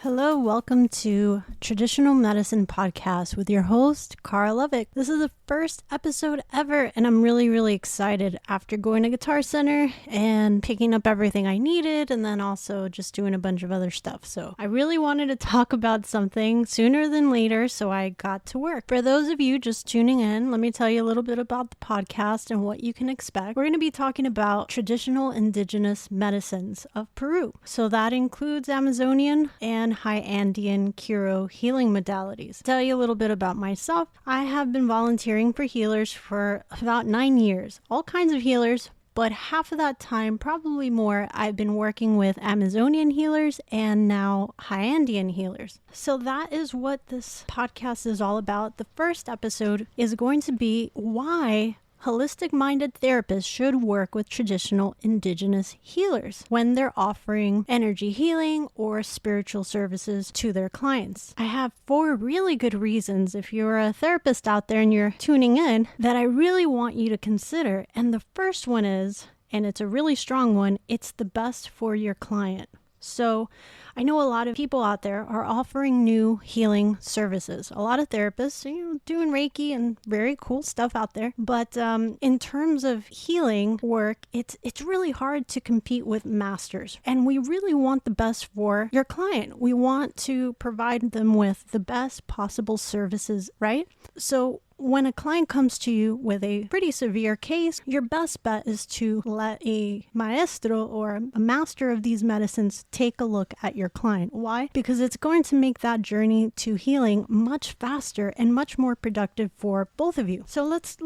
Hello, welcome to Traditional Medicine Podcast with your host, Cara Lovick. This is the first episode ever, and I'm really excited after going to Guitar Center and picking up everything I needed, and then also just doing a bunch of other stuff. So I really wanted to talk about something sooner than later, so I got to work. For those of you just tuning in, let me tell you a little bit about the podcast and what you can expect. We're going to be talking about traditional indigenous medicines of Peru. So that includes Amazonian and high Andean Kiro healing modalities. To tell you a little bit about myself, I have been volunteering for healers for about 9 years. All kinds of healers, but half of that time, probably more, I've been working with Amazonian healers and now high Andean healers. So that is what this podcast is all about. The first episode is going to be why holistic-minded therapists should work with traditional indigenous healers when they're offering energy healing or spiritual services to their clients. I have 4 really good reasons, if you're a therapist out there and you're tuning in, that I really want you to consider. And the first one is, and it's a really strong one, it's the best for your client. So I know a lot of people out there are offering new healing services. A lot of therapists, doing Reiki and very cool stuff out there. But in terms of healing work, it's really hard to compete with masters. And we really want the best for your client. We want to provide them with the best possible services, right? So when a client comes to you with a pretty severe case, your best bet is to let a maestro or a master of these medicines take a look at your client. Why? Because it's going to make that journey to healing much faster and much more productive for both of you. So let's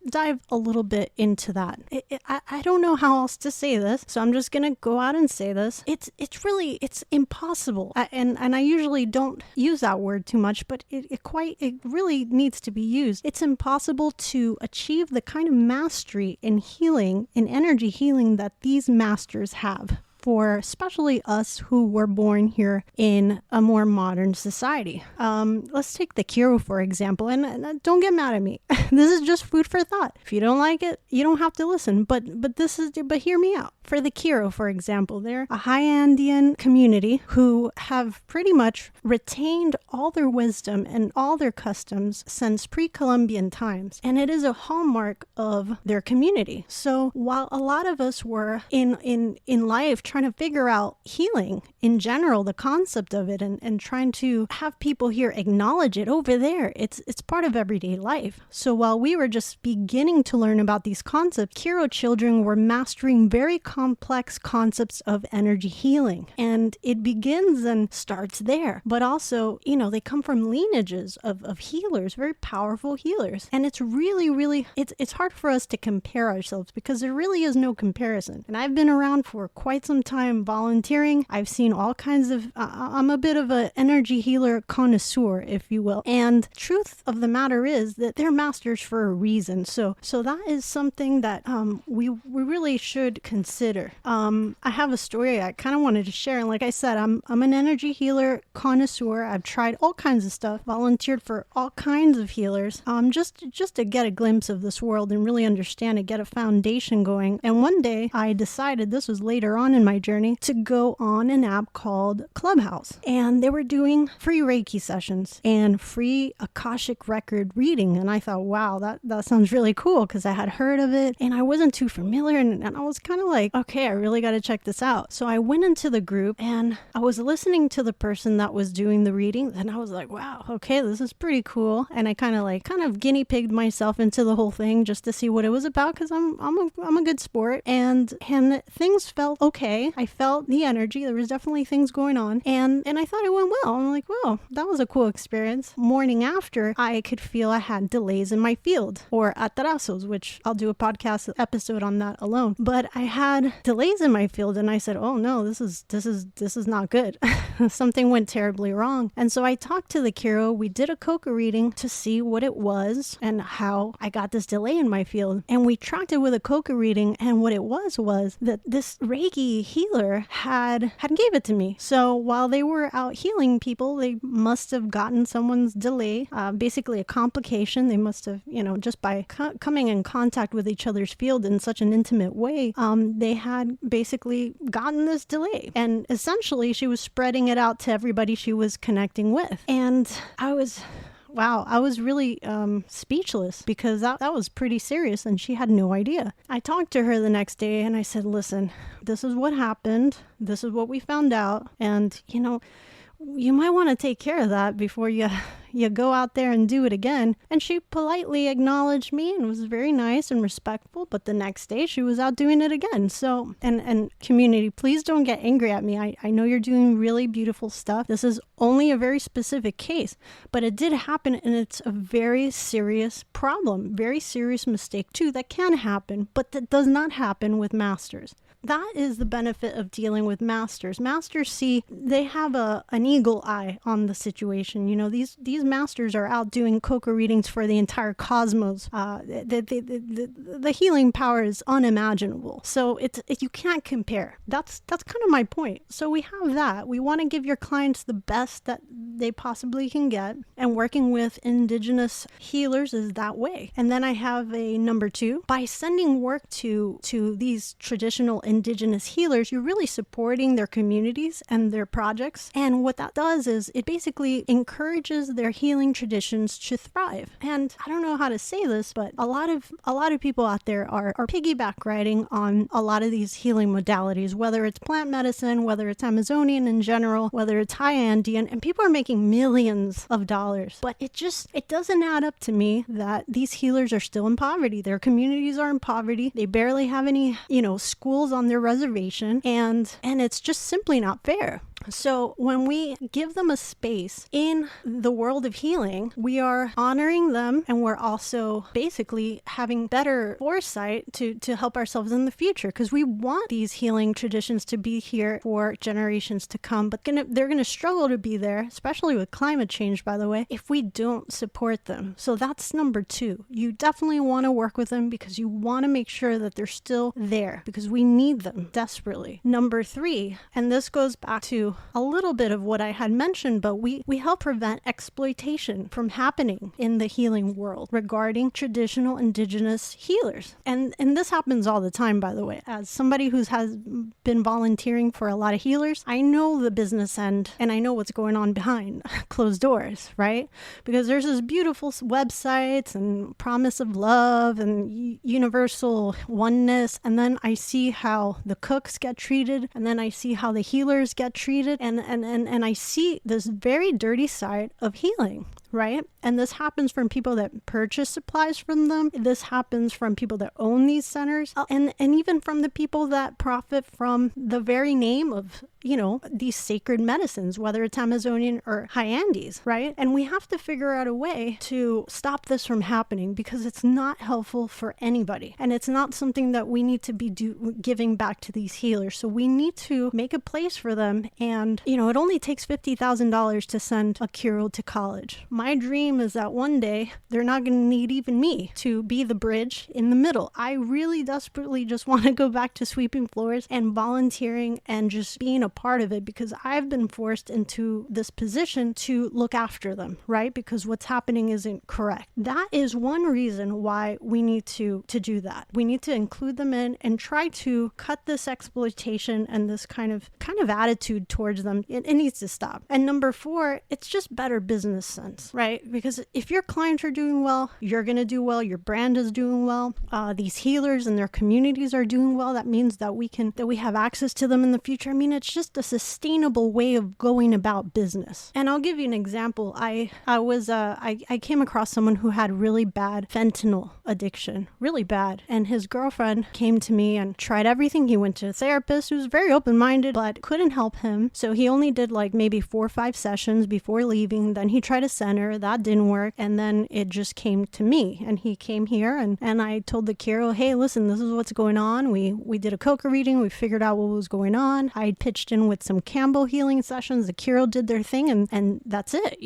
dive a little bit into that. I don't know how else to say this, so I'm just gonna go out and say this. It's impossible, and I usually don't use that word too much, but it really needs to be used. It's impossible to achieve the kind of mastery in healing, in energy healing, that these masters have, for especially us who were born here in a more modern society. Let's take the Kiro, for example, and don't get mad at me. This is just food for thought. If you don't like it, you don't have to listen, but hear me out. For the Kiro, for example, they're a high Andean community who have pretty much retained all their wisdom and all their customs since pre-Columbian times, and it is a hallmark of their community. So while a lot of us were in life trying to figure out healing in general, the concept of it, and trying to have people here acknowledge it, over there, it's part of everyday life. So while we were just beginning to learn about these concepts, Kiro children were mastering very complex concepts of energy healing. And it begins and starts there. But also, they come from lineages of healers, very powerful healers. And it's really, it's hard for us to compare ourselves because there really is no comparison. And I've been around for quite some time volunteering. I've seen all kinds of, I'm a bit of an energy healer connoisseur, if you will. And truth of the matter is that they're masters for a reason. So that is something that we really should consider. I have a story I kind of wanted to share. And like I said, I'm an energy healer connoisseur. I've tried all kinds of stuff, volunteered for all kinds of healers, just to get a glimpse of this world and really understand it, get a foundation going. And one day I decided, this was later on in my journey, to go on an app called Clubhouse. And they were doing free Reiki sessions and free Akashic record reading. And I thought, wow, that sounds really cool, because I had heard of it and I wasn't too familiar. And I was kind of like, okay, I really got to check this out. So I went into the group and I was listening to the person that was doing the reading. And I was like, wow, okay, this is pretty cool. And I kind of guinea pigged myself into the whole thing just to see what it was about, because I'm a good sport. And things felt okay. I felt the energy. There was definitely things going on. And I thought it went well. I'm like, well, that was a cool experience. Morning after, I could feel I had delays in my field, or atrasos, which I'll do a podcast episode on that alone. But I had delays in my field, and I said, oh no, this is not good. Something went terribly wrong. And so I talked to the Kiro. We did a coca reading to see what it was and how I got this delay in my field. And we tracked it with a coca reading, and what it was that this Reiki healer had gave it to me. So while they were out healing people, they must have gotten someone's delay, basically a complication. They must have, just by coming in contact with each other's field in such an intimate way, they had basically gotten this delay. And essentially, she was spreading it out to everybody she was connecting with. And I was really speechless, because that was pretty serious, and she had no idea. I talked to her the next day and I said, listen, this is what happened. This is what we found out. And, you might want to take care of that before you go out there and do it again. And she politely acknowledged me and was very nice and respectful. But the next day she was out doing it again. So, and community, please don't get angry at me. I know you're doing really beautiful stuff. This is only a very specific case, but it did happen, and it's a very serious problem, very serious mistake too that can happen, but that does not happen with masters. That is the benefit of dealing with masters. Masters see, they have an eagle eye on the situation. These masters are out doing cocoa readings for the entire cosmos. The healing power is unimaginable. So you can't compare. That's kind of my point. So we have that. We want to give your clients the best that they possibly can get. And working with Indigenous healers is that way. And then I have a number 2. By sending work to these traditional Indigenous healers, you're really supporting their communities and their projects. And what that does is it basically encourages their healing traditions to thrive. And I don't know how to say this, but a lot of people out there are piggyback riding on a lot of these healing modalities, whether it's plant medicine, whether it's Amazonian in general, whether it's high Andean, and people are making millions of dollars. But it doesn't add up to me that these healers are still in poverty. Their communities are in poverty. They barely have any, schools on their reservation, and it's just simply not fair. So when we give them a space in the world of healing, we are honoring them, and we're also basically having better foresight to help ourselves in the future, because we want these healing traditions to be here for generations to come. But they're going to struggle to be there, especially with climate change, by the way, if we don't support them. So that's number 2. You definitely want to work with them because you want to make sure that they're still there, because we need them desperately. Number 3, and this goes back to a little bit of what I had mentioned, but we help prevent exploitation from happening in the healing world regarding traditional Indigenous healers. And this happens all the time, by the way. As somebody who has been volunteering for a lot of healers, I know the business end, and I know what's going on behind closed doors, right? Because there's this beautiful websites and promise of love and universal oneness, and then I see how the cooks get treated, and then I see how the healers get treated, and I see this very dirty side of healing, right? And this happens from people that purchase supplies from them. This happens from people that own these centers, and even from the people that profit from the very name of, these sacred medicines, whether it's Amazonian or high Andes, right? And we have to figure out a way to stop this from happening, because it's not helpful for anybody. And it's not something that we need to be giving back to these healers. So we need to make a place for them. And, it only takes $50,000 to send a Kiro to college. My dream is that one day they're not going to need even me to be the bridge in the middle. I really desperately just want to go back to sweeping floors and volunteering and just being a part of it, because I've been forced into this position to look after them, right? Because what's happening isn't correct. That is one reason why we need to do that. We need to include them in and try to cut this exploitation and this kind of attitude towards them. It needs to stop. And number 4, it's just better business sense, right? Because if your clients are doing well, you're going to do well. Your brand is doing well. These healers and their communities are doing well. That means that we have access to them in the future. I mean, it's just a sustainable way of going about business. And I'll give you an example. I came across someone who had really bad fentanyl addiction, really bad. And his girlfriend came to me and tried everything. He went to a therapist who was very open-minded, but couldn't help him. So he only did like maybe 4 or 5 sessions before leaving. Then he tried a center. That didn't work. And then it just came to me. And he came here and I told the Kiro, hey, listen, this is what's going on. We did a coca reading. We figured out what was going on. I pitched in with some Campbell healing sessions. The Kiro did their thing, and that's it.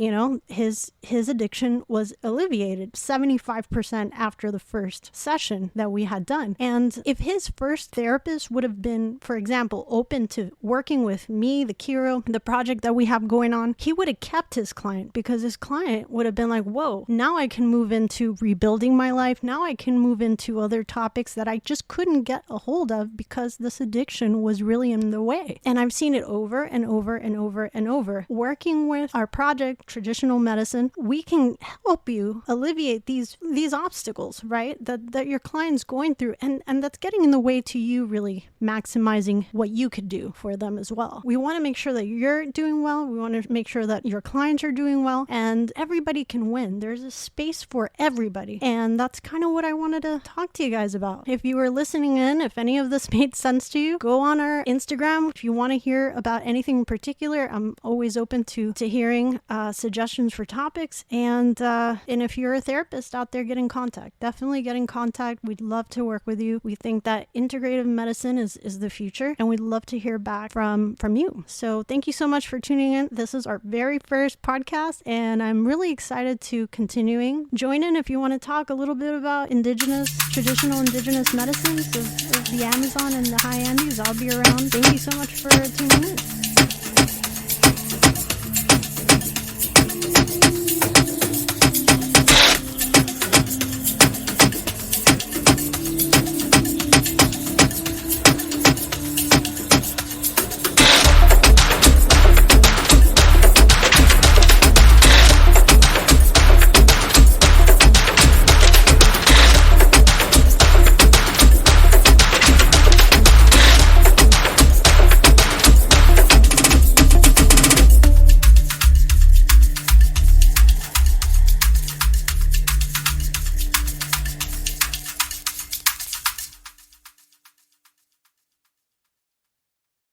His addiction was alleviated 75% after the first session that we had done. And if his first therapist would have been, for example, open to working with me, the Kiro, the project that we have going on, he would have kept his client, because his client client would have been like, whoa, now I can move into rebuilding my life. Now I can move into other topics that I just couldn't get a hold of because this addiction was really in the way. And I've seen it over and over and over and over. Working with our project, Traditional Medicine, we can help you alleviate these obstacles, right? That your client's going through, and that's getting in the way to you really maximizing what you could do for them as well. We want to make sure that you're doing well. We want to make sure that your clients are doing well, and everybody can win. There's a space for everybody. And that's kind of what I wanted to talk to you guys about. If you were listening in, if any of this made sense to you, go on our Instagram. If you want to hear about anything in particular, I'm always open to hearing suggestions for topics. And if you're a therapist out there, get in contact. Definitely get in contact. We'd love to work with you. We think that integrative medicine is the future, and we'd love to hear back from you. So thank you so much for tuning in. This is our very first podcast, and I'm really excited to continuing. Join in if you want to talk a little bit about traditional indigenous medicines of the Amazon and the high Andes. I'll be around. Thank you so much for tuning in.